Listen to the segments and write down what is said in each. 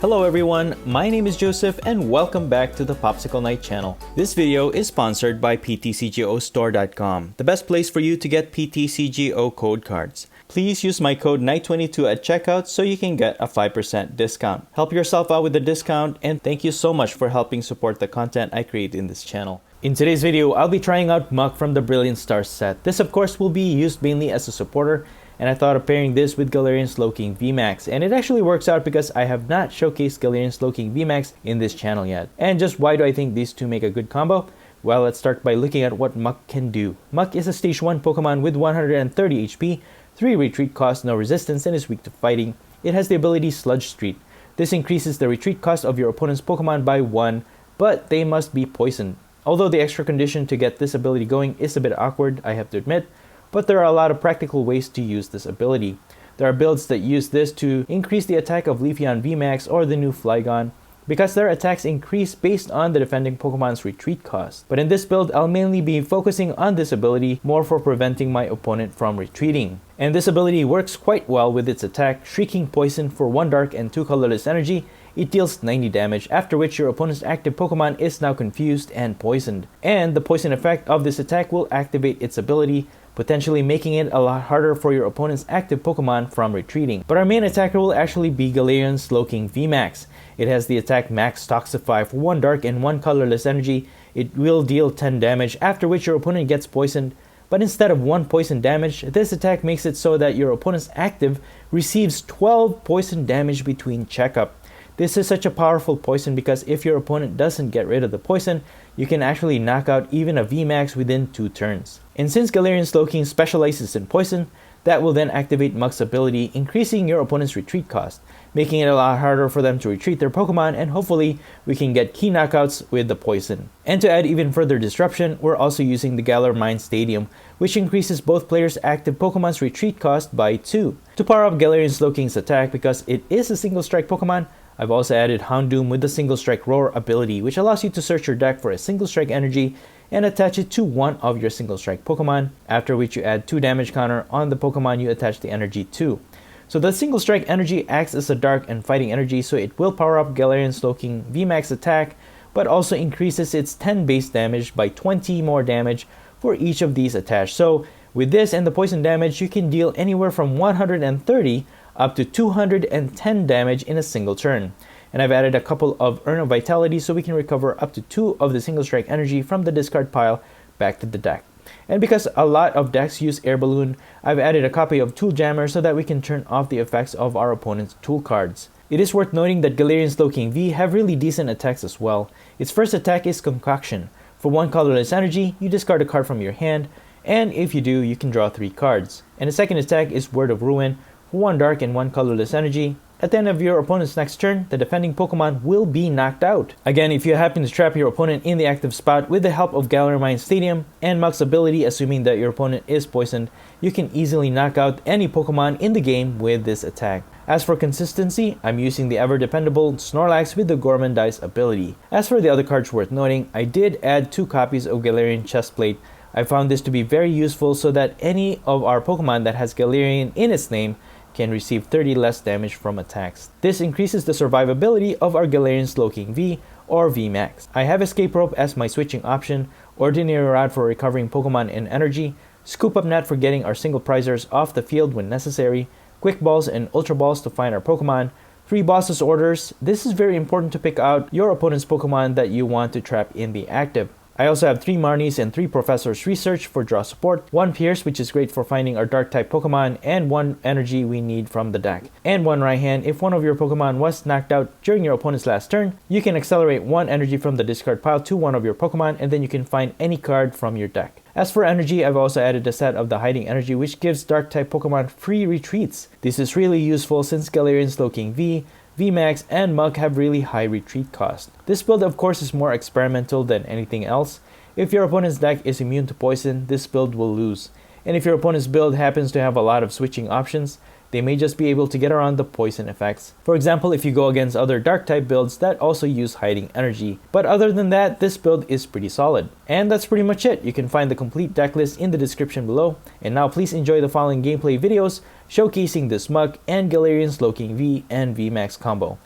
Hello everyone, my name is Joseph and welcome back to the Popsicle Night channel. This video is sponsored by PTCGO the best place for you to get PTCGO code cards. Please use my code NIGHT22 at checkout so you can get a 5% discount. Help yourself out with the discount and thank you so much for helping support the content I create in this channel. In today's video, I'll be trying out MUK from the Brilliant Stars set. This of course will be used mainly as a supporter, and I thought of pairing this with Galarian Slowking VMAX, and it actually works out because I have not showcased Galarian Slowking VMAX in this channel yet. And just why do I think these two make a good combo? Well, let's start by looking at what MUK can do. MUK is a stage 1 Pokemon with 130 HP, 3 retreat cost, no resistance, and is weak to fighting. It has the ability Sludge Street. This increases the retreat cost of your opponent's Pokemon by 1, but they must be poisoned. Although the extra condition to get this ability going is a bit awkward, I have to admit, but there are a lot of practical ways to use this ability. There are builds that use this to increase the attack of Leafeon VMAX or the new Flygon, because their attacks increase based on the defending Pokemon's retreat cost. But in this build, I'll mainly be focusing on this ability more for preventing my opponent from retreating. And this ability works quite well with its attack, Shrieking Poison for 1 dark and 2 colorless energy. It deals 90 damage, after which your opponent's active Pokemon is now confused and poisoned. And the poison effect of this attack will activate its ability, potentially making it a lot harder for your opponent's active Pokemon from retreating. But our main attacker will actually be Galarian Slowking VMAX. It has the attack Max Toxify for 1 dark and 1 colorless energy. It will deal 10 damage, after which your opponent gets poisoned. But instead of 1 poison damage, this attack makes it so that your opponent's active receives 12 poison damage between checkup. This is such a powerful poison because if your opponent doesn't get rid of the poison, you can actually knock out even a VMAX within 2 turns. And since Galarian Slowking specializes in poison, that will then activate MUK's ability, increasing your opponent's retreat cost, making it a lot harder for them to retreat their Pokemon, and hopefully we can get key knockouts with the poison. And to add even further disruption, we're also using the Galar Mine Stadium, which increases both players' active Pokemon's retreat cost by 2. To power up Galarian Slowking's attack, because it is a single strike Pokemon, I've also added Houndoom with the Single Strike Roar ability, which allows you to search your deck for a Single Strike energy and attach it to one of your Single Strike Pokemon, after which you add 2 damage counter on the Pokemon you attach the energy to. So the Single Strike energy acts as a dark and fighting energy, so it will power up Galarian Slowking VMAX attack, but also increases its 10 base damage by 20 more damage for each of these attached. So with this and the poison damage, you can deal anywhere from 130 up to 210 damage in a single turn. And I've added a couple of Urn of Vitality so we can recover up to 2 of the Single Strike energy from the discard pile back to the deck. And because a lot of decks use Air Balloon, I've added a copy of Tool Jammer so that we can turn off the effects of our opponent's tool cards. It is worth noting that Galarian Slowking V have really decent attacks as well. Its first attack is Concoction. For 1 colorless energy, you discard a card from your hand, and if you do, you can draw 3 cards. And the second attack is Word of Ruin. 1 dark and 1 colorless energy. At the end of your opponent's next turn, the defending Pokemon will be knocked out. Again, if you happen to trap your opponent in the active spot with the help of Galar Mine Stadium and MUK's ability, assuming that your opponent is poisoned, you can easily knock out any Pokemon in the game with this attack. As for consistency, I'm using the ever-dependable Snorlax with the Gormandize ability. As for the other cards worth noting, I did add 2 copies of Galarian Chestplate. I found this to be very useful so that any of our Pokemon that has Galarian in its name can receive 30 less damage from attacks. This increases the survivability of our Galarian Slowking V or VMAX. I have Escape Rope as my switching option, Ordinary Rod for recovering Pokemon and energy, Scoop Up Net for getting our single prizers off the field when necessary, Quick Balls and Ultra Balls to find our Pokemon, 3 Boss's Orders. This is very important to pick out your opponent's Pokemon that you want to trap in the active. I also have 3 Marnies and 3 Professor's Research for draw support, 1 Pierce, which is great for finding our Dark-type Pokemon, and 1 energy we need from the deck. And 1 Raihan. If one of your Pokemon was knocked out during your opponent's last turn, you can accelerate 1 energy from the discard pile to one of your Pokemon, and then you can find any card from your deck. As for energy, I've also added a set of the Hiding Energy, which gives Dark-type Pokemon free retreats. This is really useful since Galarian Slowking V, VMAX, and MUK have really high retreat cost. This build of course is more experimental than anything else. If your opponent's deck is immune to poison, this build will lose. And if your opponent's build happens to have a lot of switching options, they may just be able to get around the poison effects. For example, if you go against other dark type builds that also use Hiding Energy. But other than that, this build is pretty solid. And that's pretty much it. You can find the complete deck list in the description below. And now please enjoy the following gameplay videos showcasing this MUK and Galarian Slowking V and VMAX combo.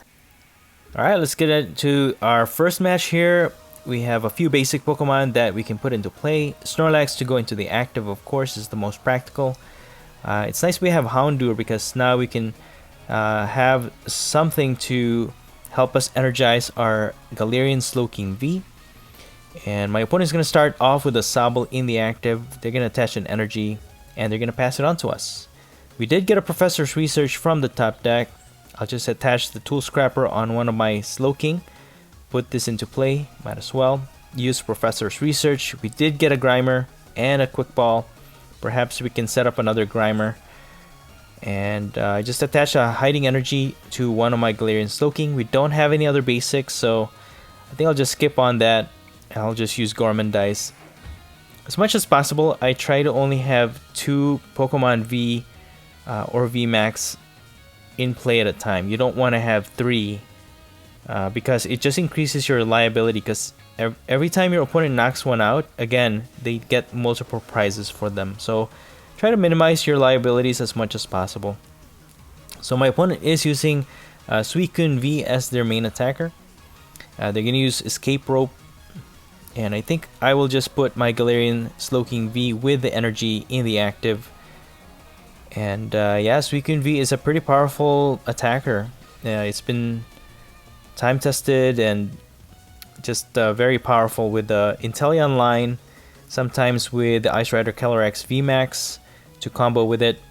Alright, let's get into our first match here. We have a few basic Pokemon that we can put into play. Snorlax to go into the active, of course, is the most practical. It's nice we have Houndour because now we can have something to help us energize our Galarian Slowking V. And my opponent is going to start off with a Sobble in the active. They're going to attach an energy and they're going to pass it on to us. We did get a Professor's Research from the top deck. I'll just attach the Tool Scrapper on one of my Slowking. Put this into play, might as well. Use Professor's Research. We did get a Grimer and a Quick Ball. Perhaps we can set up another Grimer. And I just attach a Hiding Energy to one of my Galarian Slowking. We don't have any other basics, so I think I'll just skip on that. And I'll just use Gormandize. As much as possible, I try to only have 2 Pokemon V or VMAX in play at a time. You don't want to have 3 because it just increases your reliability, because every time your opponent knocks one out, again, they get multiple prizes for them. So try to minimize your liabilities as much as possible. So my opponent is using Suicune V as their main attacker. They're going to use Escape Rope. And I think I will just put my Galarian Slowking V with the energy in the active. And yeah, Suicune V is a pretty powerful attacker. It's been time tested and just very powerful with the Inteleon line. Sometimes with the Ice Rider Calyrex VMAX to combo with it.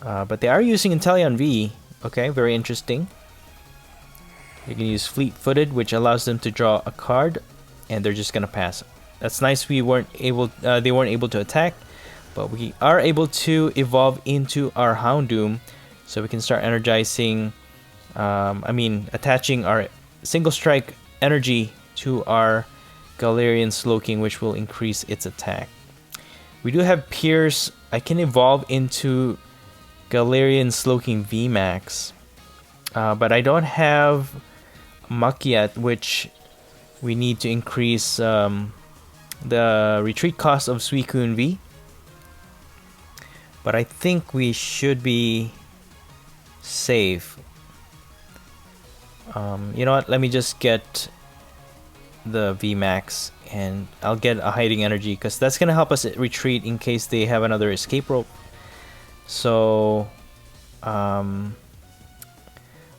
But they are using Inteleon V. Okay, very interesting. You can use Fleet Footed, which allows them to draw a card. And they're just gonna pass. That's nice. They weren't able to attack, but we are able to evolve into our Houndoom, so we can start energizing. Attaching our Single Strike energy to our Galarian Slowking, which will increase its attack. We do have Pierce. I can evolve into Galarian Slowking VMAX, but I don't have MUK yet, which we need to increase the retreat cost of Suicune V. But I think we should be safe. You know what? Let me just get the VMAX and I'll get a Hiding Energy, because that's going to help us retreat in case they have another Escape Rope. So I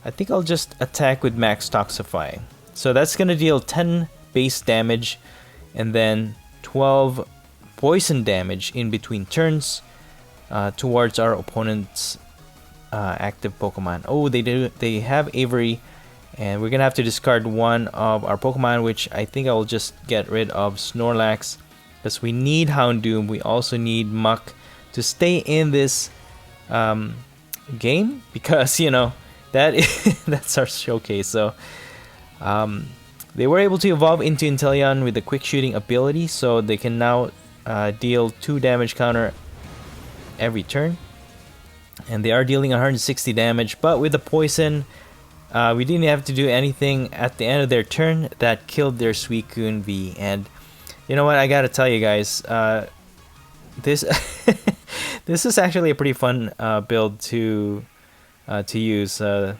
think I'll just attack with Max Toxify. So that's going to deal 10 base damage and then 12 poison damage in between turns towards our opponent's active Pokemon. Oh, they have Avery, and we're going to have to discard one of our Pokemon, which I think I will just get rid of Snorlax, because we need Houndoom. We also need MUK to stay in this game, because, you know, that's our showcase. So they were able to evolve into Inteleon with the quick shooting ability, so they can now deal 2 damage counter every turn. And they are dealing 160 damage, but with the poison, we didn't have to do anything at the end of their turn. That killed their Suicune V. And you know what, I gotta tell you guys, this this is actually a pretty fun build to use. The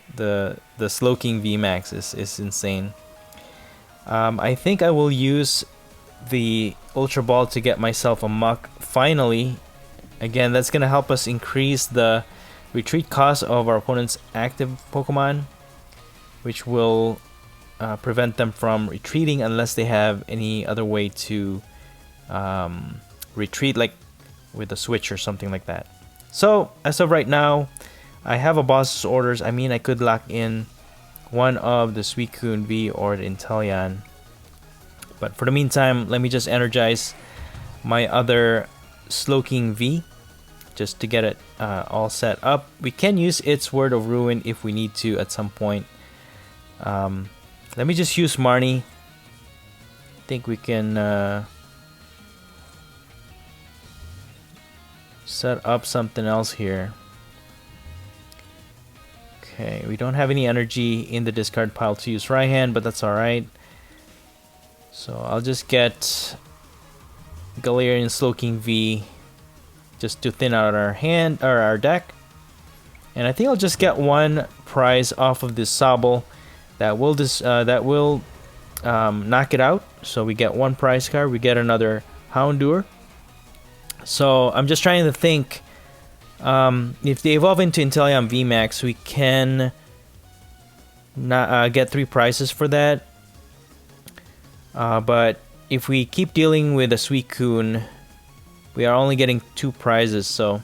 Slowking VMAX is insane. I think I will use the Ultra Ball to get myself a MUK finally. Again, that's gonna help us increase the retreat cost of our opponent's active Pokemon, which will prevent them from retreating unless they have any other way to retreat, like with a switch or something like that. So as of right now, I have a boss's orders. I mean, I could lock in one of the Suicune V or the Inteleon, but for the meantime, let me just energize my other Slowking V just to get it all set up. We can use its Word of Ruin if we need to at some point. Let me just use Marnie. I think we can set up something else here. Okay, we don't have any energy in the discard pile to use Raihan, but that's alright. So I'll just get Galarian Slowking V just to thin out our hand or our deck. And I think I'll just get one prize off of this Sobble. that will knock it out. So we get one prize card, we get another Houndour. So I'm just trying to think, if they evolve into Inteleon VMAX, we can not get 3 prizes for that. But if we keep dealing with a Suicune, we are only getting 2 prizes. So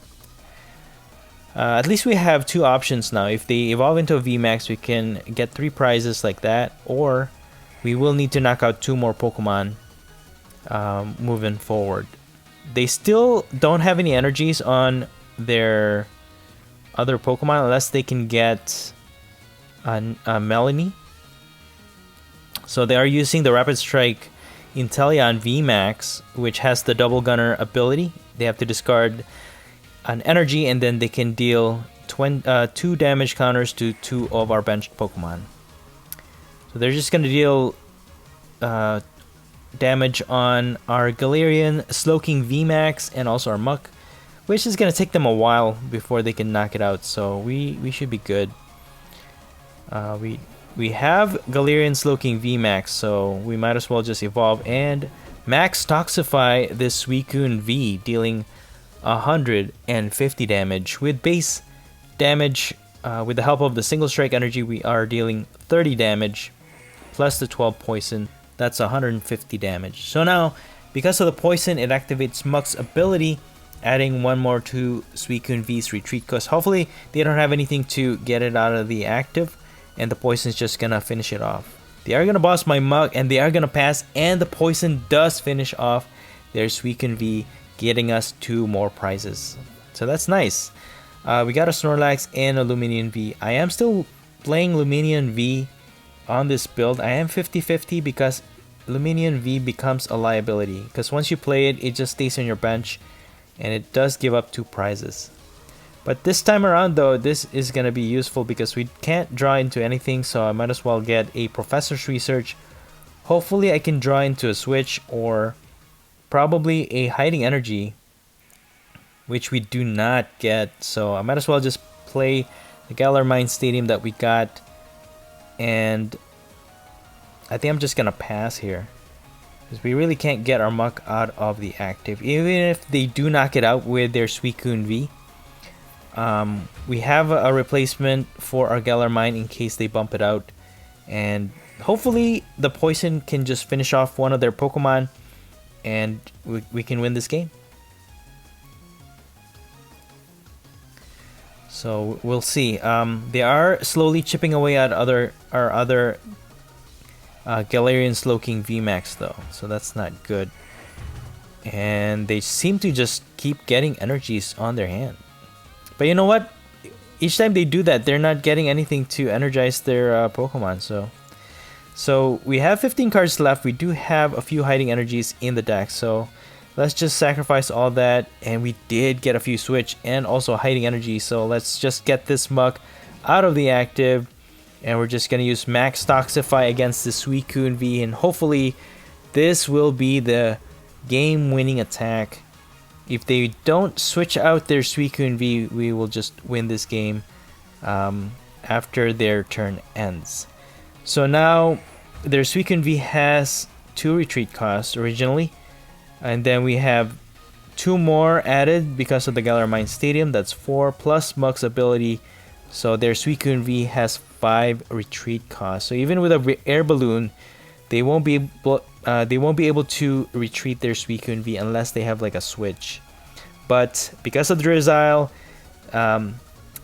at least we have 2 options now. If they evolve into a VMAX, we can get 3 prizes like that, or we will need to knock out 2 more Pokemon moving forward. They still don't have any energies on their other Pokemon unless they can get a Melanie. So they are using the Rapid Strike Inteleon VMAX, which has the Double Gunner ability. They have to discard an energy and then they can deal 2 damage counters to 2 of our benched Pokemon. So they're just going to deal damage on our Galarian Slowking VMAX and also our MUK, which is going to take them a while before they can knock it out. So we should be good. We have Galarian Slowking VMAX, so we might as well just evolve and max Toxify this Suicune V, dealing 150 damage. With base damage, with the help of the Single Strike energy, we are dealing 30 damage, plus the 12 poison. That's 150 damage. So now, because of the poison, it activates MUK's ability, adding 1 more to Suicune V's retreat, because hopefully they don't have anything to get it out of the active, and the poison's just gonna finish it off. They are gonna boss my MUK, and they are gonna pass, and the poison does finish off their Suicune V, getting us 2 more prizes. So that's nice. We got a Snorlax and a Lumineon V. I am still playing Lumineon V on this build. I am 50-50 because Lumineon V becomes a liability, because once you play it, it just stays on your bench, and it does give up 2 prizes. But this time around though, this is going to be useful because we can't draw into anything, so I might as well get a Professor's Research. Hopefully I can draw into a Switch or probably a Hiding Energy, which we do not get. So I might as well just play the Galarian Stadium that we got, and I think I'm just going to pass here, because we really can't get our MUK out of the active. Even if they do knock it out with their Suicune V, we have a replacement for our Galarian in case they bump it out, and hopefully the poison can just finish off one of their Pokemon and we can win this game. So we'll see. They are slowly chipping away at our other Galarian Slowking VMAX though, so that's not good. And they seem to just keep getting energies on their hand. But you know what? Each time they do that, they're not getting anything to energize their Pokemon. So we have 15 cards left. We do have a few Hiding Energies in the deck. So let's just sacrifice all that. And we did get a few Switch and also Hiding Energy. So let's just get this MUK out of the active. And we're just going to use Max Toxify against the Suicune V. And hopefully this will be the game-winning attack. If they don't switch out their Suicune V, we will just win this game after their turn ends. So now their Suicune V has 2 retreat costs originally, and then we have 2 more added because of the Galarian Stadium. That's 4 plus MUK's ability. So their Suicune V has 5 retreat costs. So even with a air balloon, they won't be able to retreat their Suicune V unless they have like a switch. But because of Drizzile,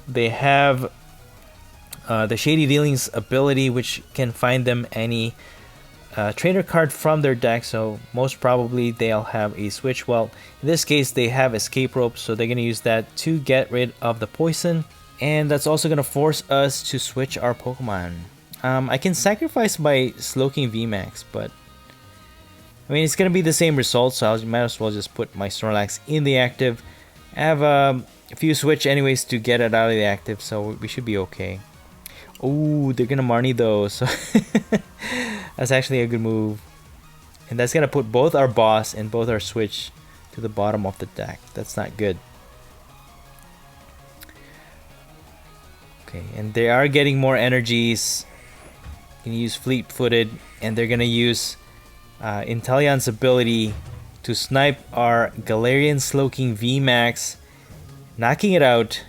they have the Shady Dealings ability, which can find them any trainer card from their deck. So most probably they'll have a switch. Well, in this case they have Escape Rope, so they're going to use that to get rid of the poison. And that's also going to force us to switch our Pokemon. I can sacrifice my Slowking VMAX, but I mean, it's going to be the same result, so I might as well just put my Snorlax in the active. I have a few Switch anyways to get it out of the active, so we should be okay. Oh, they're going to Marnie though, so that's actually a good move. And that's going to put both our boss and both our Switch to the bottom of the deck. That's not good. Okay, and they are getting more energies. Gonna use fleet-footed, and they're gonna use Inteleon's ability to snipe our Galarian Slowking VMAX, knocking it out,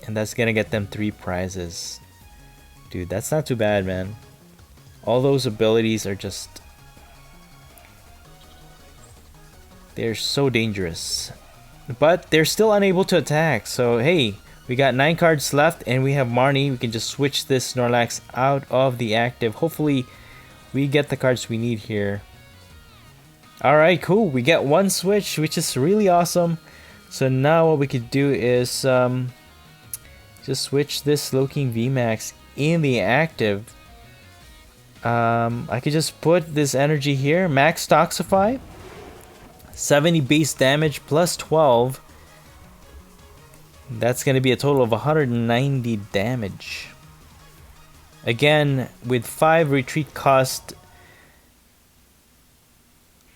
and that's gonna get them 3 prizes. Dude, that's not too bad, man. All those abilities are just... they're so dangerous. But they're still unable to attack, so hey, we got 9 cards left, and we have Marnie. We can just switch this Snorlax out of the active. Hopefully, we get the cards we need here. Alright, cool. We get 1 switch, which is really awesome. So now what we could do is just switch this Slowking VMAX in the active. I could just put this energy here, max Toxify, 70 base damage plus 12. That's going to be a total of 190 damage. Again, with 5 retreat cost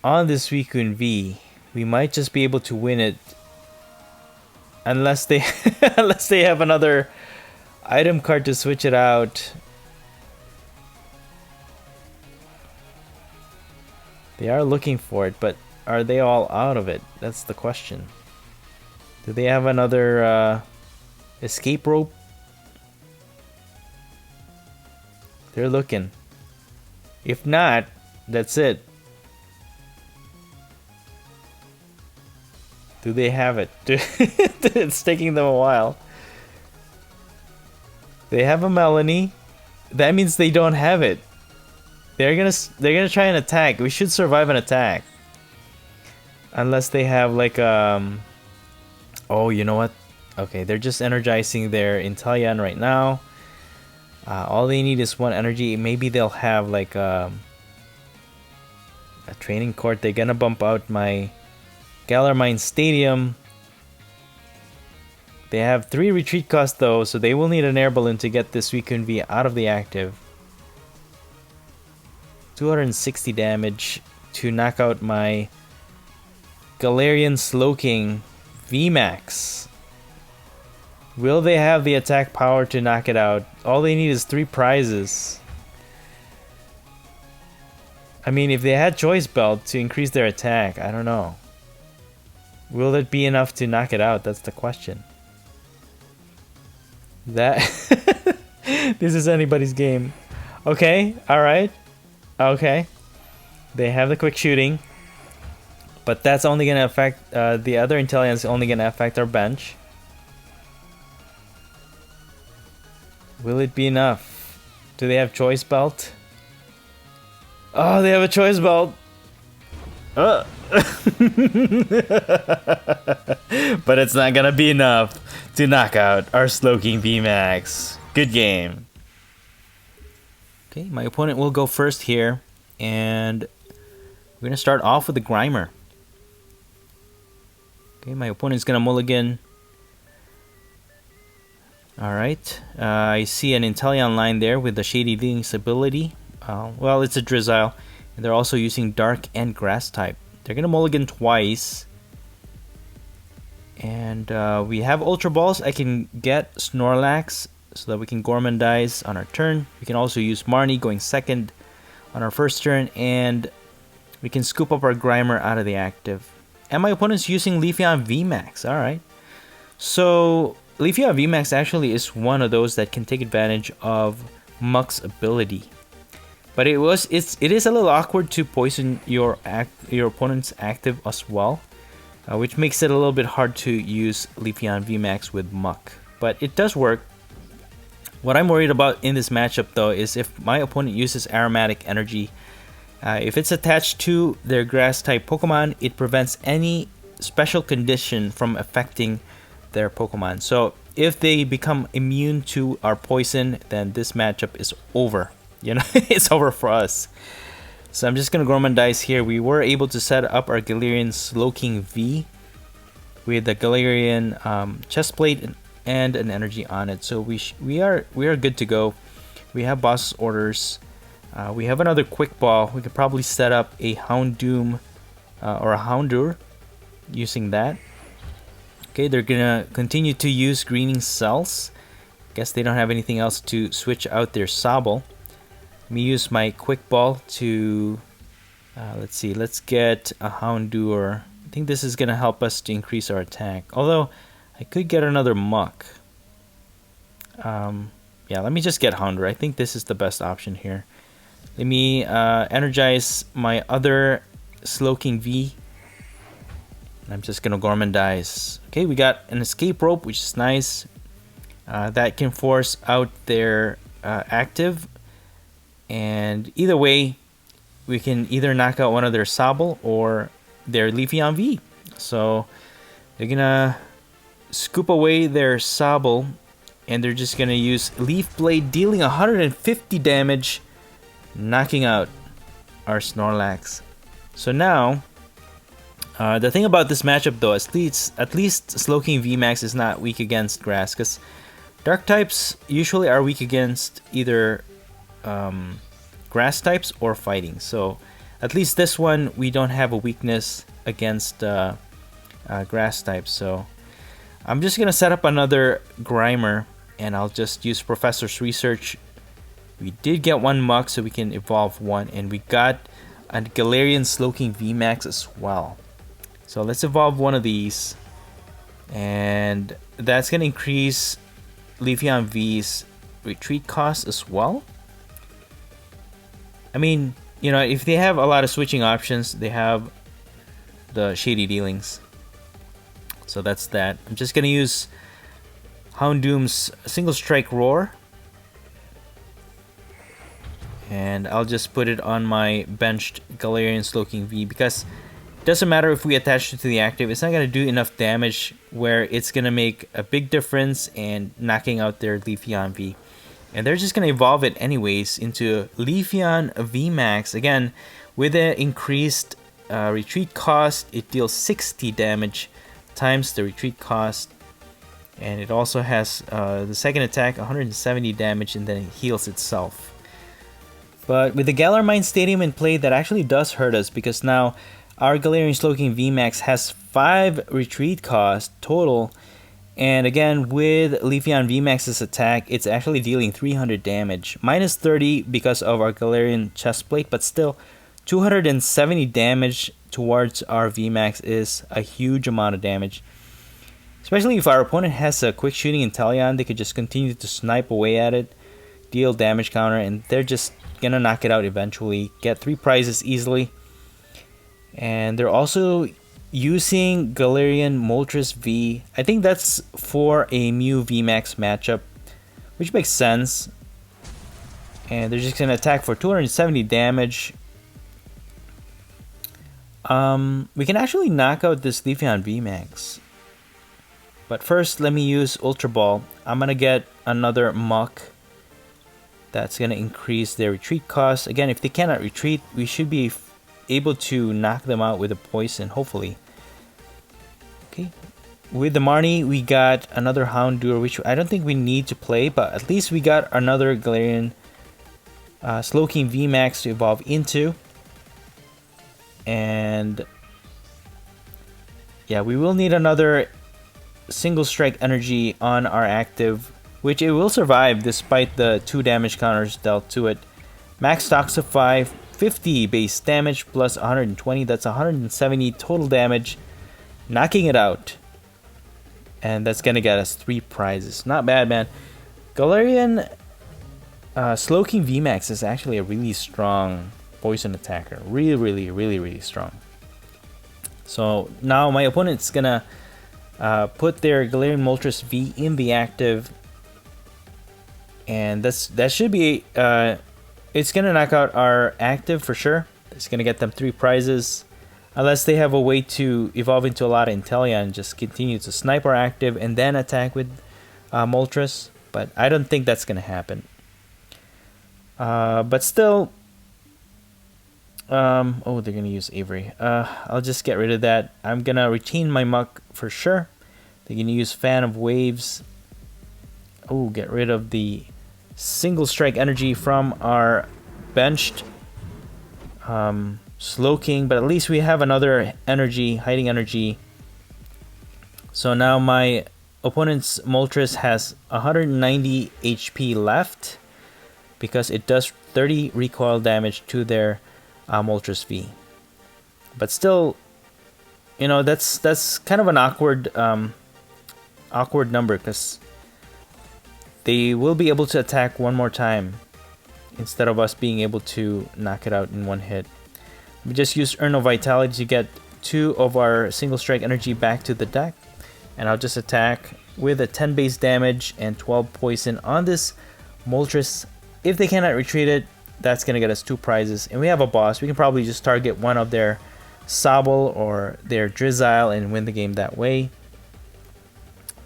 on this Suicune V, we might just be able to win it, unless they unless they have another item card to switch it out. They are looking for it, but are they all out of it? That's the question. Do they have another escape rope? They're looking. If not, that's it. Do they have it? It's taking them a while. They have a Melanie. That means they don't have it. They're gonna try and attack. We should survive an attack. Unless they have like oh, you know what? Okay, they're just energizing their Inteleon right now. All they need is 1 energy. Maybe they'll have like a training court. They're gonna bump out my Galarian Stadium. They have 3 retreat costs though, so they will need an air balloon to get this Suicune V out of the active. 260 damage to knock out my Galarian Slowking VMAX. Will they have the attack power to knock it out? All they need is 3 prizes. I mean, if they had Choice Belt to increase their attack, I don't know. Will it be enough to knock it out? That's the question. That this is anybody's game. Okay, alright. Okay. They have the quick shooting. But that's only gonna affect the other Inteleon is only gonna affect our bench. Will it be enough? Do they have Choice Belt? Oh, they have a Choice Belt. But it's not gonna be enough to knock out our Slowking VMAX. Good game. Okay, my opponent will go first here, and we're gonna start off with the Grimer. Okay, my opponent's gonna mulligan. Alright, I see an Inteleon line there with the Shady Links ability. Well, it's a Drizzile. And they're also using Dark and Grass type. They're gonna mulligan twice. And we have Ultra Balls. I can get Snorlax so that we can Gormandize on our turn. We can also use Marnie going second on our first turn. And we can scoop up our Grimer out of the active. And my opponent's using Leafeon VMAX. Alright. So Leafeon VMAX actually is one of those that can take advantage of MUK's ability. But it is a little awkward to poison your opponent's active as well, which makes it a little bit hard to use Leafeon VMAX with MUK. But it does work. What I'm worried about in this matchup though is if my opponent uses Aromatic Energy. If it's attached to their Grass type Pokemon, it prevents any special condition from affecting their Pokemon. So if they become immune to our poison, then this matchup is over. You know, it's over for us. So I'm just gonna Gormandize here. We were able to set up our Galarian Slowking V with the Galarian chest plate and an energy on it. So we are good to go. We have boss orders. We have another quick ball. We could probably set up a Houndoom or a Houndour using that. Okay, they're gonna continue to use Greening Cells. Guess they don't have anything else to switch out their Sobble. me use my quick ball to let's see, let's get a Houndour. I think this is gonna help us to increase our attack, although I could get another MUK. Yeah, let me just get Houndour. I think this is the best option here. Let me energize my other Slowking V. I'm just gonna Gormandize. Okay, we got an escape rope, which is nice. That can force out their active, and either way, we can either knock out one of their Sobble or their Leafeon V. So they're gonna scoop away their Sobble, and they're just gonna use Leaf Blade, dealing 150 damage, knocking out our Snorlax. So now, the thing about this matchup though, at least Slowking VMAX is not weak against grass, because dark types usually are weak against either grass types or fighting. So at least this one, we don't have a weakness against grass types. So I'm just gonna set up another Grimer, and I'll just use Professor's Research. We did get one MUK, so we can evolve one, and we got a Galarian Slowking VMAX as well. So let's evolve one of these, and that's gonna increase Leafeon V's retreat cost as well. I mean, you know, if they have a lot of switching options, they have the Shady Dealings. So that's that. I'm just gonna use Houndoom's Single Strike Roar, and I'll just put it on my benched Galarian Slowking V, because it doesn't matter if we attach it to the active, it's not going to do enough damage where it's going to make a big difference and knocking out their Leafeon V. And they're just going to evolve it anyways into Leafeon VMAX. Again, with the increased retreat cost, it deals 60 damage times the retreat cost. And it also has the second attack, 170 damage, and then it heals itself. But with the Galar Mine Stadium in play, that actually does hurt us, because now our Galarian Slowking VMAX has 5 retreat cost total. And again, with Leafeon VMAX's attack, it's actually dealing 300 damage. Minus 30 because of our Galarian Chestplate, but still 270 damage towards our VMAX is a huge amount of damage. Especially if our opponent has a quick shooting Inteleon, they could just continue to snipe away at it, deal damage counter, and they're just gonna knock it out eventually, get 3 prizes easily. And they're also using Galarian Moltres V. I think that's for a Mew VMAX matchup, which makes sense. And they're just gonna attack for 270 damage. We can actually knock out this Leafeon VMAX. But first, let me use Ultra Ball. I'm gonna get another MUK. That's gonna increase their retreat cost. Again, if they cannot retreat, we should be able to knock them out with a poison, hopefully. Okay. With the Marnie, we got another Houndour, which I don't think we need to play, but at least we got another Galarian Slowking VMAX to evolve into. And yeah, we will need another Single Strike Energy on our active, which it will survive despite the 2 damage counters dealt to it. Max Toxify, 50 base damage plus 120, that's 170 total damage, knocking it out. And that's gonna get us 3 prizes. Not bad, man. Galarian Slowking VMAX is actually a really strong poison attacker. Really strong. So now my opponent's gonna put their Galarian Moltres V in the active, and that should be it's gonna knock out our active for sure. It's gonna get them 3 prizes, unless they have a way to evolve into a lot of Inteleon and just continue to snipe our active and then attack with Moltres. But I don't think that's gonna happen. But still, oh, they're gonna use Avery. I'll just get rid of that. I'm gonna retain my MUK for sure. They're gonna use Fan of Waves. Oh, get rid of the Single Strike Energy from our benched Slowking, but at least we have another energy, hiding energy. So now my opponent's Moltres has 190 HP left, because it does 30 recoil damage to their Moltres V. But still, you know, that's kind of an awkward number, because they will be able to attack one more time instead of us being able to knock it out in one hit. We just use Urn of Vitality to get 2 of our single strike energy back to the deck, and I'll just attack with a 10 base damage and 12 poison on this Moltres. If they cannot retreat it, that's gonna get us 2 prizes, and we have a boss. We can probably just target one of their Sobble or their Drizzile and win the game that way.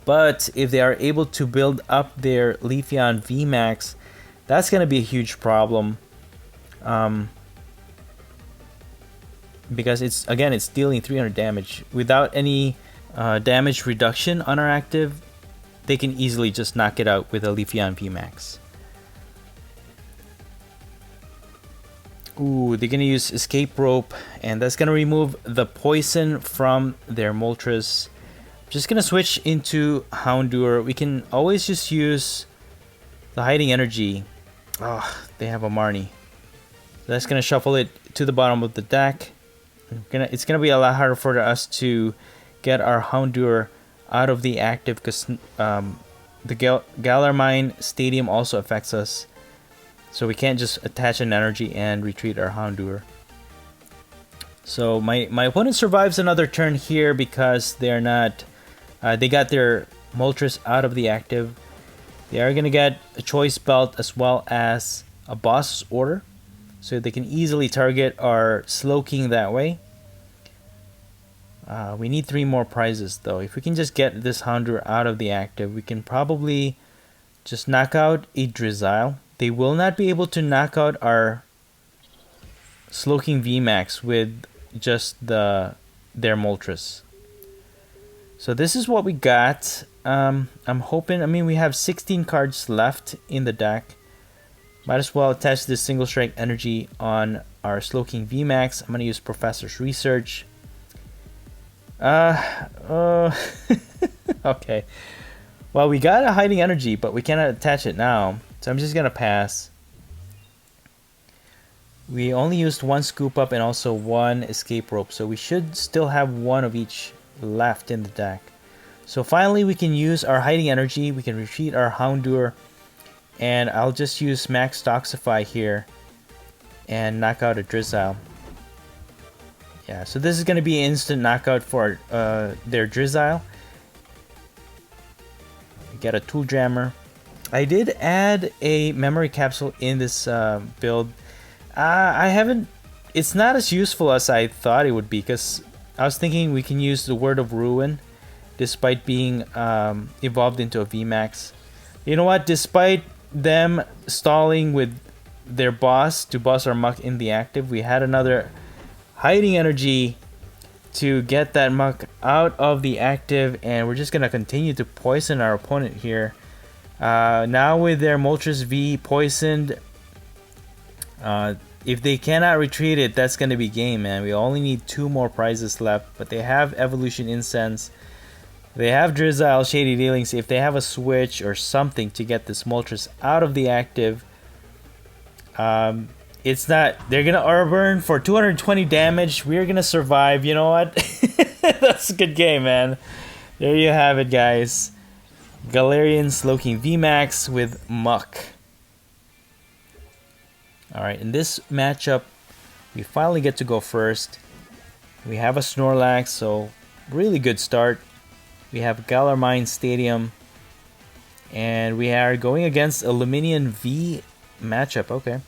But if they are able to build up their Leafeon VMAX, that's going to be a huge problem. Because it's dealing 300 damage. Without any damage reduction on our active, they can easily just knock it out with a Leafeon VMAX. Ooh, they're going to use Escape Rope, and that's going to remove the poison from their Moltres. Just going to switch into Houndour. We can always just use the Hiding Energy. Oh, they have a Marnie. That's going to shuffle it to the bottom of the deck. It's going to be a lot harder for us to get our Houndour out of the active, because the Galarian Stadium also affects us. So we can't just attach an energy and retreat our Houndour. So my opponent survives another turn here because they're not... they got their Moltres out of the active. They are going to get a Choice Belt as well as a Boss Order, so they can easily target our Slowking that way. We need 3 more prizes though. If we can just get this Houndour out of the active, we can probably just knock out a Drizzile. They will not be able to knock out our Slowking VMAX with just their Moltres. So this is what we got. I'm hoping, I mean, we have 16 cards left in the deck. Might as well attach this single strike energy on our Slowking VMAX. I'm going to use Professor's Research. Okay. Well, we got a Hiding Energy, but we cannot attach it now. So I'm just going to pass. We only used 1 Scoop Up and also 1 Escape Rope. So we should still have 1 of each left in the deck. So finally we can use our Hiding Energy. We can retreat our Houndour. And I'll just use Max Toxify here and knock out a Drizzile. Yeah, so this is going to be an instant knockout for their Drizzile. We get a Tool Jammer. I did add a Memory Capsule in this build. I haven't... It's not as useful as I thought it would be, because I was thinking we can use the Word of Ruin despite being evolved into a VMAX. You know what? Despite them stalling with their boss to boss our MUK in the active, we had another Hiding Energy to get that MUK out of the active, and we're just going to continue to poison our opponent here. Now with their Moltres V poisoned, if they cannot retreat it, that's going to be game, man. We only need 2 more prizes left, but they have Evolution Incense. They have Drizzile, Shady Dealings. If they have a switch or something to get this Moltres out of the active, it's not... They're going to burn for 220 damage. We're going to survive. You know what? That's a good game, man. There you have it, guys. Galarian Slowking VMAX with MUK. Alright, in this matchup, we finally get to go first. We have a Snorlax, so really good start. We have Galarian Stadium. And we are going against a Lumineon V matchup. Okay.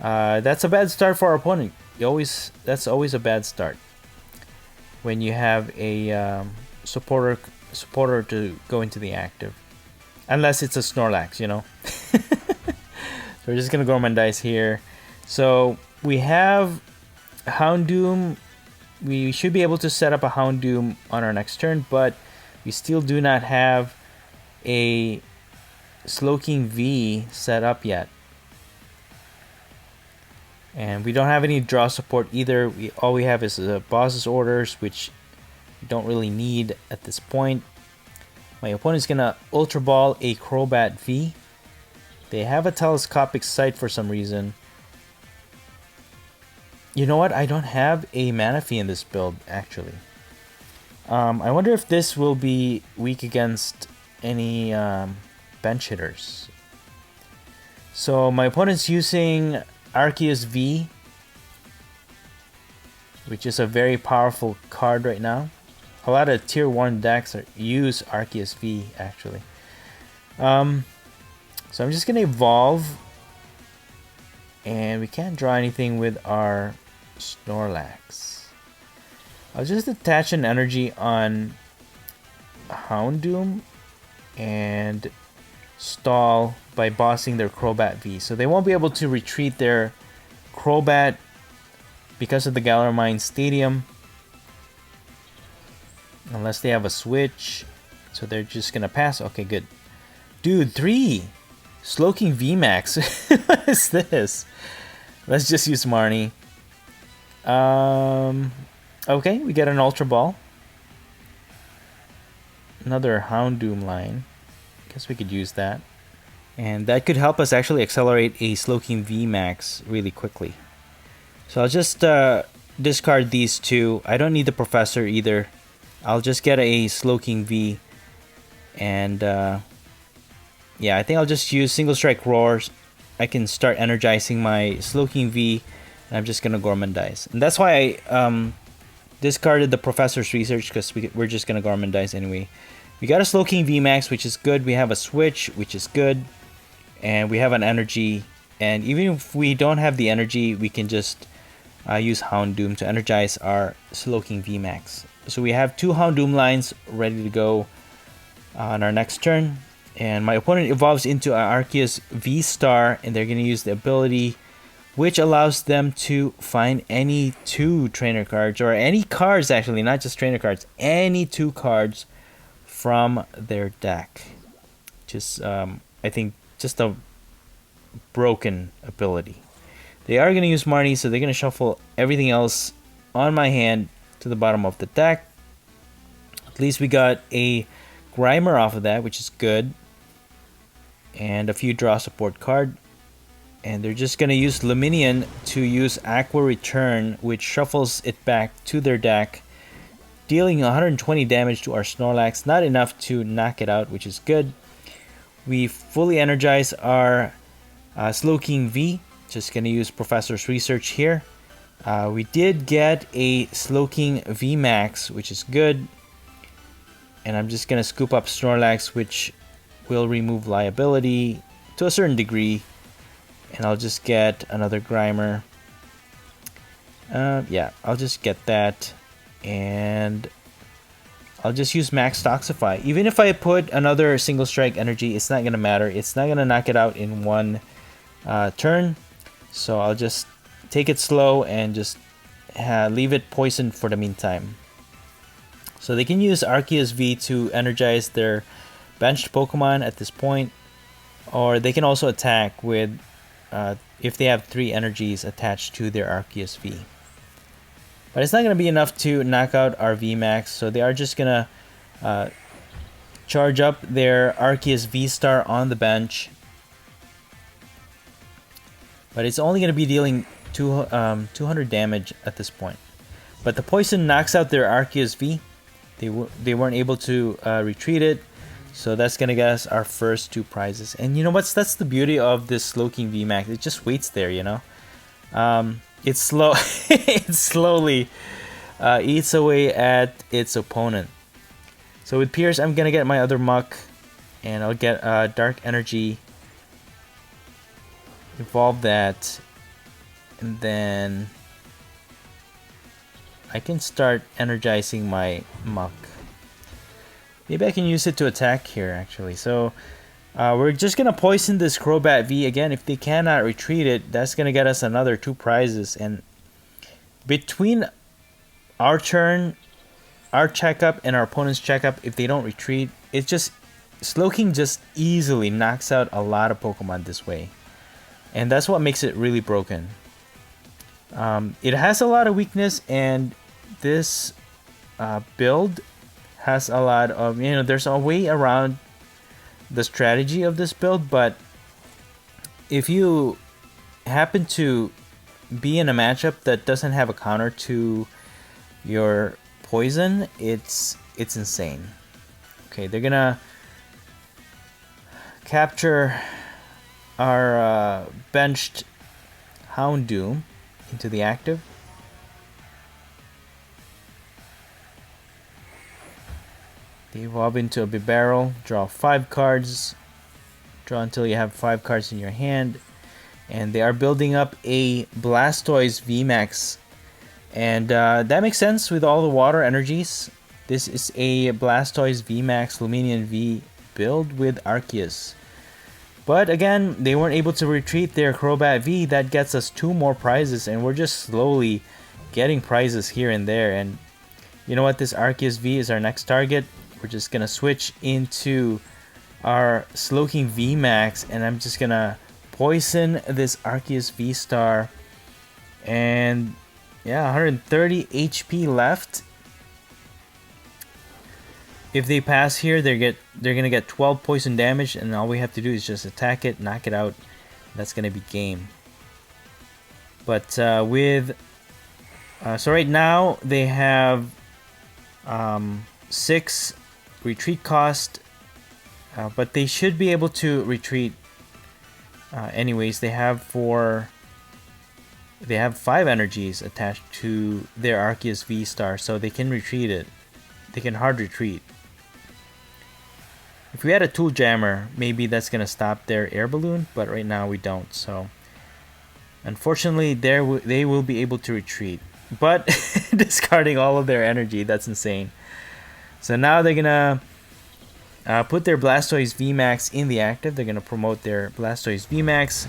That's a bad start for our opponent. That's always a bad start when you have a supporter to go into the active, unless it's a Snorlax, you know. So we're just gonna Gormandize here. So we have Houndoom. We should be able to set up a Houndoom on our next turn, but we still do not have a Slowking V set up yet. And we don't have any draw support either. All we have is boss's orders, which we don't really need at this point. My opponent's gonna Ultra Ball a Crobat V. They have a telescopic sight for some reason. You know what? I don't have a Manaphy in this build, actually. I wonder if this will be weak against any bench hitters. So my opponent's using Arceus V, which is a very powerful card right now. A lot of tier 1 decks use Arceus V, actually. So I'm just gonna evolve, and we can't draw anything with our Snorlax. I'll just attach an energy on Houndoom and stall by bossing their Crobat V. So they won't be able to retreat their Crobat because of the Galarian Stadium unless they have a switch. So they're just gonna pass. Okay, good. Dude, 3 Slowking VMAX. What is this? Let's just use Marnie. Okay, we get an Ultra Ball. Another Houndoom line. Guess we could use that. And that could help us actually accelerate a Slowking VMAX really quickly. So I'll just discard these two. I don't need the Professor either. I'll just get a Slowking V. And yeah, I think I'll just use Single Strike Roars. I can start energizing my Slowking V. And I'm just going to Gormandize. And that's why I discarded the Professor's Research, because we're just going to Gormandize anyway. We got a Slowking VMAX, which is good. We have a Switch, which is good. And we have an Energy. And even if we don't have the Energy, we can just use Houndoom to energize our Slowking VMAX. So we have 2 Houndoom lines ready to go on our next turn. And my opponent evolves into an Arceus VStar, and they're going to use the ability which allows them to find any 2 trainer cards, or any cards actually, not just trainer cards, any 2 cards from their deck. Just, I think, just a broken ability. They are going to use Marnie, so they're going to shuffle everything else on my hand to the bottom of the deck. At least we got a Grimer off of that, which is good. And a few draw support card. And they're just going to use Lumineon to use Aqua Return, which shuffles it back to their deck, dealing 120 damage to our Snorlax. Not enough to knock it out, which is good. We fully energize our Slowking V. Just going to use Professor's Research here. We did get a Slowking VMAX, which is good. And I'm just going to scoop up Snorlax, which will remove liability to a certain degree. And I'll just get another Grimer. Yeah, I'll just get that. And I'll just use Max Toxify. Even if I put another Single Strike Energy, it's not going to matter. It's not going to knock it out in one turn. So I'll just take it slow and just leave it poisoned for the meantime. So they can use Arceus V to energize their benched Pokemon at this point. Or they can also attack with if they have 3 energies attached to their Arceus V. But it's not going to be enough to knock out our VMAX, so they are just going to charge up their Arceus V-Star on the bench. But it's only going to be dealing 200 damage at this point. But the poison knocks out their Arceus V. They weren't able to retreat it. So that's going to get us our first 2 prizes. And you know what? That's the beauty of this Slowking VMAX. It just waits there, you know. It's slow. It slowly eats away at its opponent. So with Pierce, I'm going to get my other MUK. And I'll get Dark Energy. Evolve that. And then I can start energizing my MUK. Maybe I can use it to attack here, actually. So we're just going to poison this Crobat V again. If they cannot retreat it, that's going to get us another 2 prizes. And between our turn, our checkup, and our opponent's checkup, if they don't retreat, it just... Slowking just easily knocks out a lot of Pokemon this way. And that's what makes it really broken. It has a lot of weakness, and this build has a lot of, you know, there's a way around the strategy of this build, but if you happen to be in a matchup that doesn't have a counter to your poison, it's insane. Okay, they're gonna capture our benched Houndoom into the active. They evolve into a Bibarel, draw 5 cards, draw until you have 5 cards in your hand, and they are building up a Blastoise VMAX, and that makes sense with all the water energies. This is a Blastoise VMAX Lumineon V build with Arceus. But again, they weren't able to retreat their Crobat V. That gets us 2 more prizes, and we're just slowly getting prizes here and there. And you know what? This Arceus V is our next target. We're just gonna switch into our Slowking VMAX, and I'm just gonna poison this Arceus VStar. And yeah, 130 HP left. If they pass here, they're gonna get 12 poison damage, and all we have to do is just attack it, knock it out. That's gonna be game. But so right now they have 6 retreat cost, but they should be able to retreat. Anyways, they have 5 energies attached to their Arceus VStar, so they can retreat it. They can hard retreat. If we had a Tool Jammer, maybe that's gonna stop their air balloon, but right now we don't. So unfortunately, they will be able to retreat, but discarding all of their energy. That's insane. So now they're gonna put their Blastoise VMAX in the active. They're gonna promote their Blastoise VMAX.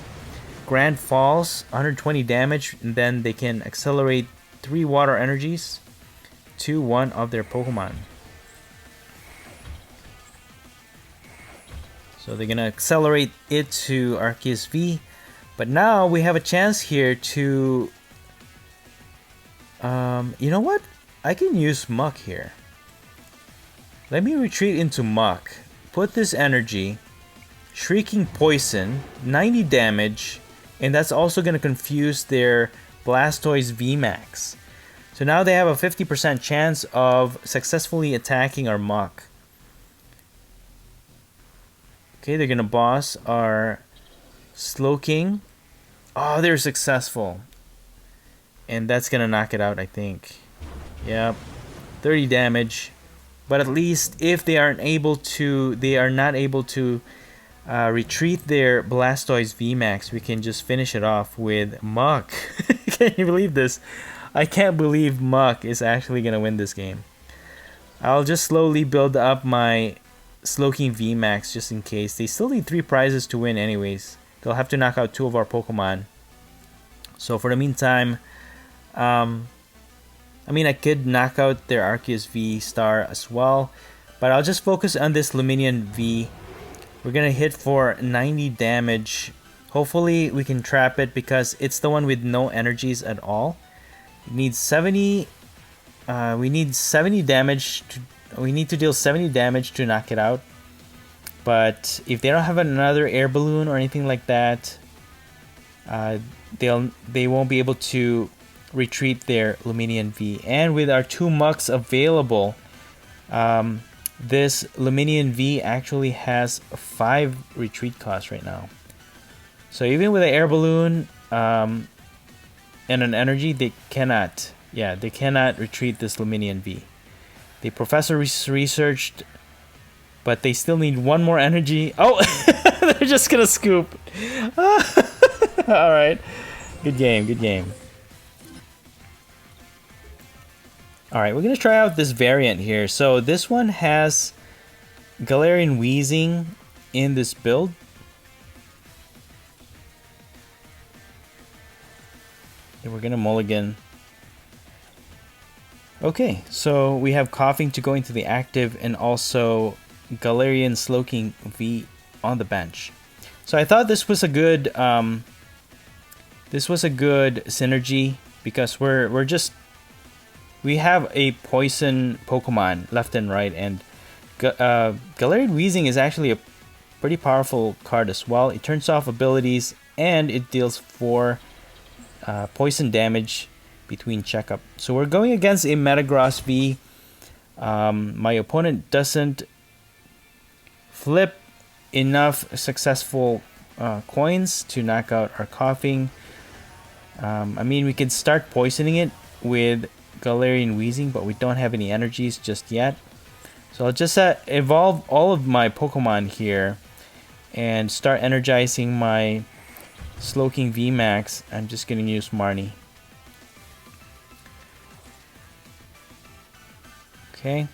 Grand Falls, 120 damage, and then they can accelerate 3 water energies to one of their Pokemon. So they're gonna accelerate it to Arceus V, but now we have a chance here to, you know what? I can use MUK here. Let me retreat into MUK, put this energy, Shrieking Poison, 90 damage, and that's also gonna confuse their Blastoise VMAX. So now they have a 50% chance of successfully attacking our MUK. Okay, they're gonna boss our Slowking. Oh, they're successful. And that's gonna knock it out, I think. Yep, 30 damage. But at least if they are not able to retreat their Blastoise VMAX, we can just finish it off with MUK. Can you believe this? I can't believe MUK is actually gonna win this game. I'll just slowly build up my Slowking VMAX just in case. They still need 3 prizes to win anyways. They'll have to knock out 2 of our Pokemon. So for the meantime, I mean, I could knock out their Arceus VStar as well, but I'll just focus on this Lumineon V. We're gonna hit for 90 damage. Hopefully we can trap it because it's the one with no energies at all. It needs 70. We need 70 damage. We need to deal 70 damage to knock it out. But if they don't have another air balloon or anything like that, they won't be able to retreat their Lumineon V. And with our 2 MUKs available, this Lumineon V actually has 5 retreat costs right now. So even with an air balloon and an energy, they cannot retreat this Lumineon V. The professor researched, but they still need 1 more energy. Oh, they're just gonna scoop. All right, good game, good game. All right, we're gonna try out this variant here. So this one has Galarian Wheezing in this build. And we're gonna mulligan. Okay, so we have Coughing to go into the active and also Galarian Slowking V on the bench. So I thought this was a good synergy because we have a poison Pokemon left and right, and Galarian Wheezing is actually a pretty powerful card as well. It turns off abilities and it deals 4 poison damage between checkup. So we're going against a Metagross V. My opponent doesn't flip enough successful coins to knock out our coughing. I mean, we could start poisoning it with Galarian Wheezing, but we don't have any energies just yet. So I'll just evolve all of my Pokemon here and start energizing my Slowking VMAX. I'm just going to use Marnie. Okay.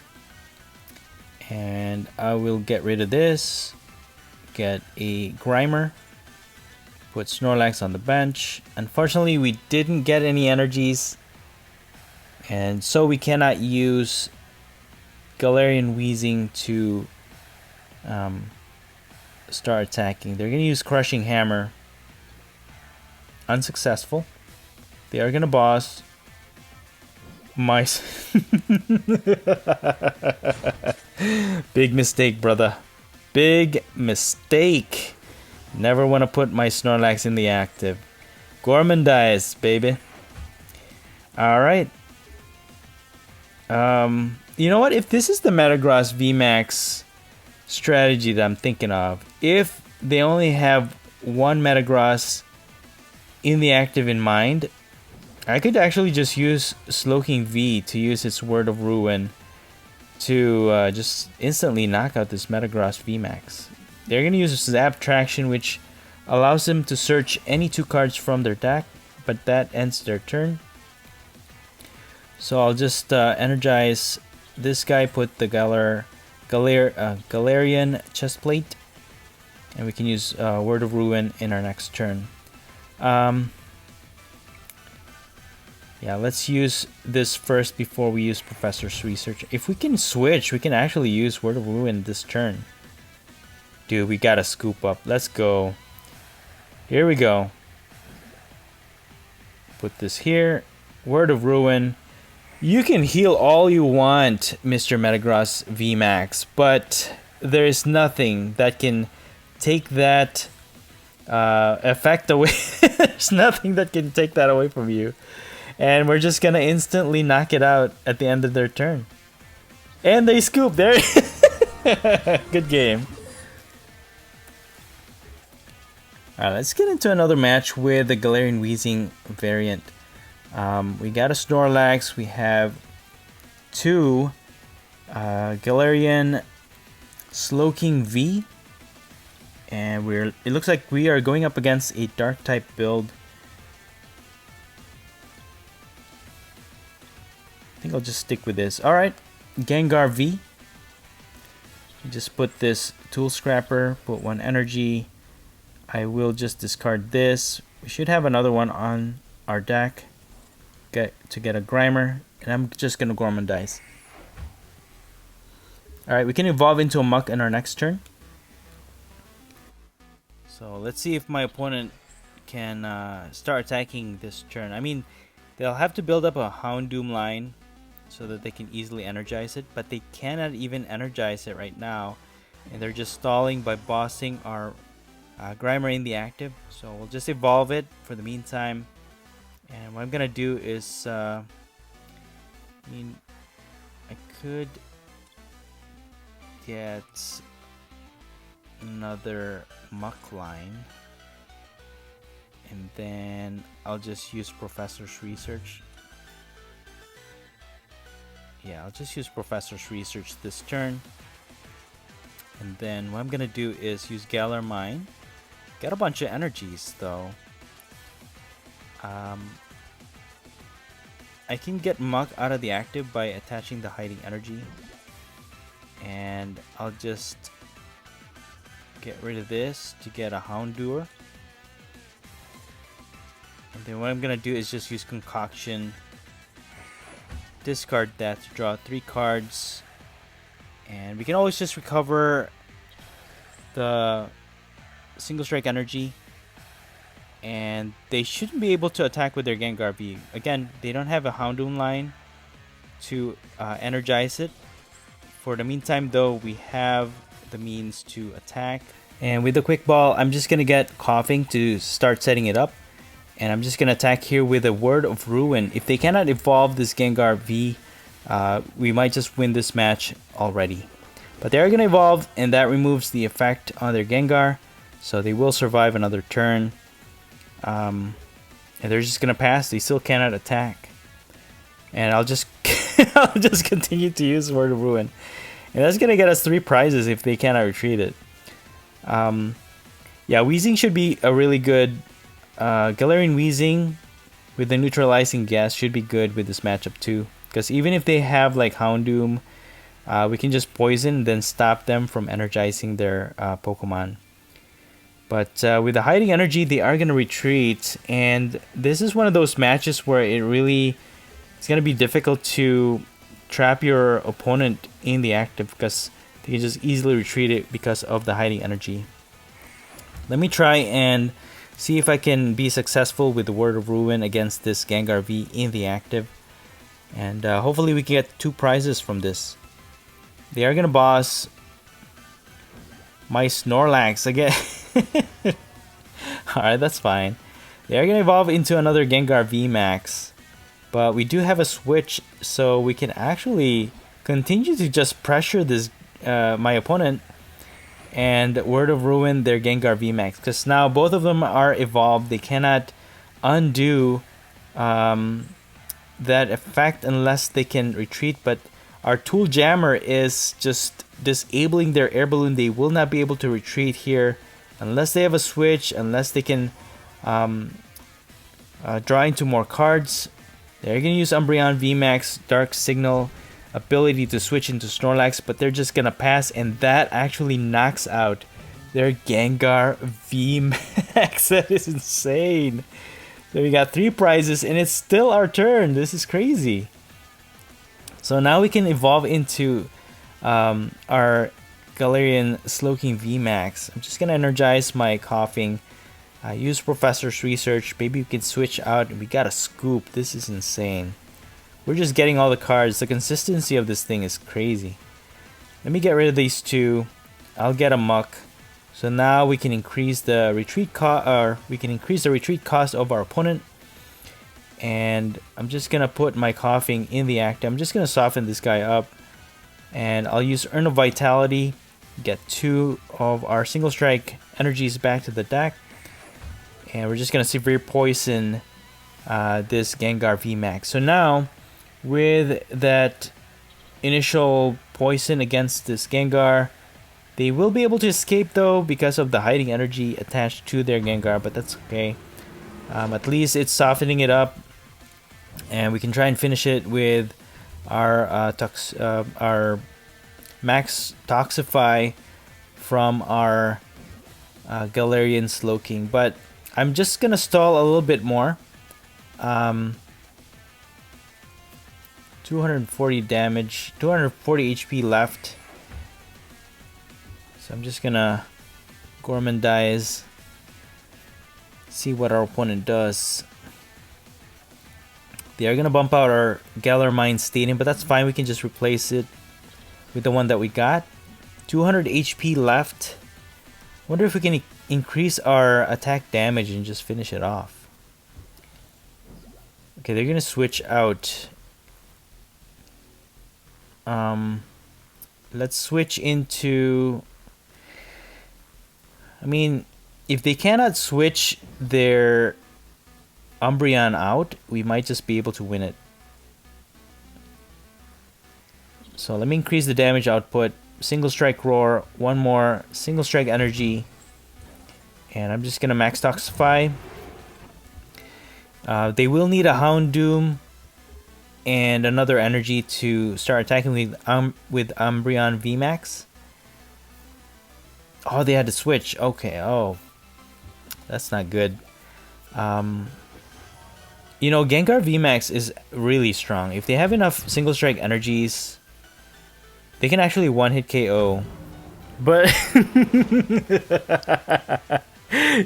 And I will get rid of this. Get a Grimer. Put Snorlax on the bench. Unfortunately, we didn't get any energies. And so we cannot use Galarian Wheezing to start attacking. They're going to use Crushing Hammer. Unsuccessful. They are going to boss. Mice. Big mistake, brother. Big mistake. Never want to put my Snorlax in the active. Gormandize, baby. Alright. You know what? If this is the Metagross VMAX strategy that I'm thinking of, if they only have one Metagross in the active in mind, I could actually just use Slowking V to use its Word of Ruin to just instantly knock out this Metagross VMAX. They're going to use Zap Traction, which allows them to search any 2 cards from their deck, but that ends their turn. So I'll just energize this guy, put the Galarian Chestplate, and we can use Word of Ruin in our next turn. Yeah, let's use this first before we use Professor's Research. If we can switch, we can actually use Word of Ruin this turn. Dude, we gotta scoop up. Let's go. Here we go. Put this here. Word of Ruin. You can heal all you want, Mr. Metagross VMAX, but there is nothing that can take that effect away. There's nothing that can take that away from you. And we're just gonna instantly knock it out at the end of their turn. And they scoop there. Good game. Alright, let's get into another match with the Galarian Wheezing variant. We got a Snorlax. We have 2 Galarian Slowking V. And it looks like we are going up against a dark type build. I think I'll just stick with this. Alright, Gengar V. Just put this Tool Scrapper, put 1 energy. I will just discard this. We should have another one on our deck to get a Grimer, and I'm just going to Gormandize. Alright, we can evolve into a MUK in our next turn. So let's see if my opponent can start attacking this turn. I mean, they'll have to build up a Houndoom line so that they can easily energize it, but they cannot even energize it right now, and they're just stalling by bossing our Grimer in the active. So we'll just evolve it for the meantime, and what I'm gonna do is I could get another MUK line, and then I'll just use Professor's Research. Yeah, I'll just use Professor's Research this turn. And then what I'm going to do is use Galar Mine. Got a bunch of energies though. I can get MUK out of the active by attaching the Hiding Energy. And I'll just get rid of this to get a Houndour. And then what I'm going to do is just use Concoction. Discard that to draw 3 cards, and we can always just recover the Single Strike Energy, and they shouldn't be able to attack with their Gengar V. Again, they don't have a Houndoom line to energize it. For the meantime though, we have the means to attack. And with the quick ball, I'm just gonna get Coughing to start setting it up. And I'm just gonna attack here with a Word of Ruin. If they cannot evolve this Gengar V, we might just win this match already. But they are gonna evolve, and that removes the effect on their Gengar. So they will survive another turn. And they're just gonna pass. They still cannot attack. And I'll just I'll just continue to use Word of Ruin. And that's gonna get us 3 prizes if they cannot retreat it. Yeah, Weezing should be a really good Galarian Weezing with the neutralizing gas should be good with this matchup too. Because even if they have like Houndoom, we can just poison then stop them from energizing their Pokemon. But with the hiding energy, they are going to retreat. And this is one of those matches where it's going to be difficult to trap your opponent in the active because they can just easily retreat it because of the hiding energy. Let me try and see if I can be successful with the Word of Ruin against this Gengar V in the active. And hopefully we can get 2 prizes from this. They are going to boss my Snorlax again. Alright, that's fine. They are going to evolve into another Gengar VMAX. But we do have a switch, so we can actually continue to just pressure this my opponent and Word of Ruin their Gengar VMAX. Because now both of them are evolved. They cannot undo that effect unless they can retreat. But our Tool Jammer is just disabling their air balloon. They will not be able to retreat here unless they have a switch, unless they can draw into more cards. They're going to use Umbreon VMAX Dark Signal ability to switch into Snorlax, but they're just going to pass, and that actually knocks out their Gengar VMAX. That is insane. So we got 3 prizes, and it's still our turn. This is crazy. So now we can evolve into our Galarian Slowking VMAX. I'm just going to energize my Coughing. Use Professor's Research. Maybe we can switch out. We got a Scoop. This is insane. We're just getting all the cards. The consistency of this thing is crazy. Let me get rid of these 2. I'll get a MUK. So now we can increase the retreat cost, or we can increase the retreat cost of our opponent. And I'm just gonna put my Coughing in the active. I'm just gonna soften this guy up, and I'll use Urn of Vitality. Get 2 of our Single Strike energies back to the deck. And we're just going to Severe Poison this Gengar VMAX. So now, with that initial poison against this Gengar, they will be able to escape though because of the hiding energy attached to their Gengar, but that's okay. At least it's softening it up. And we can try and finish it with our Max Toxify from our Galarian Slowking. But I'm just gonna stall a little bit more. 240 damage, 240 HP left. So I'm just gonna Gourmandize, see what our opponent does. They are gonna bump out our Galar Mine Stadium, but that's fine. We can just replace it with the one that we got. 200 HP left. Wonder if we can increase our attack damage and just finish it off. Okay, they're gonna switch out. Let's switch into... I mean, if they cannot switch their Umbreon out, we might just be able to win it. So let me increase the damage output. Single Strike Roar, 1 more Single Strike Energy, and I'm just gonna Max Toxify. They will need a Houndoom and another energy to start attacking with Umbreon VMAX. Oh, they had to switch. Okay, oh, that's not good. You know, Gengar VMAX is really strong. If they have enough Single Strike energies, they can actually one-hit KO. But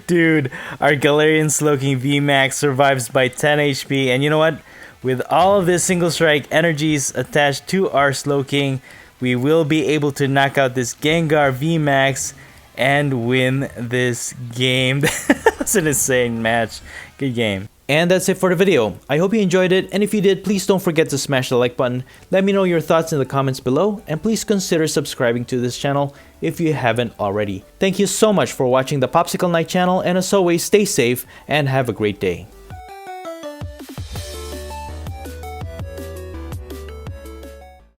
dude, our Galarian Slowking VMAX survives by 10 HP. And you know what? With all of this Single Strike energies attached to our Slowking, we will be able to knock out this Gengar VMAX and win this game. That's an insane match. Good game. And that's it for the video. I hope you enjoyed it, and if you did, please don't forget to smash the like button. Let me know your thoughts in the comments below, and please consider subscribing to this channel if you haven't already. Thank you so much for watching the Popsicle Night channel, and as always, stay safe and have a great day.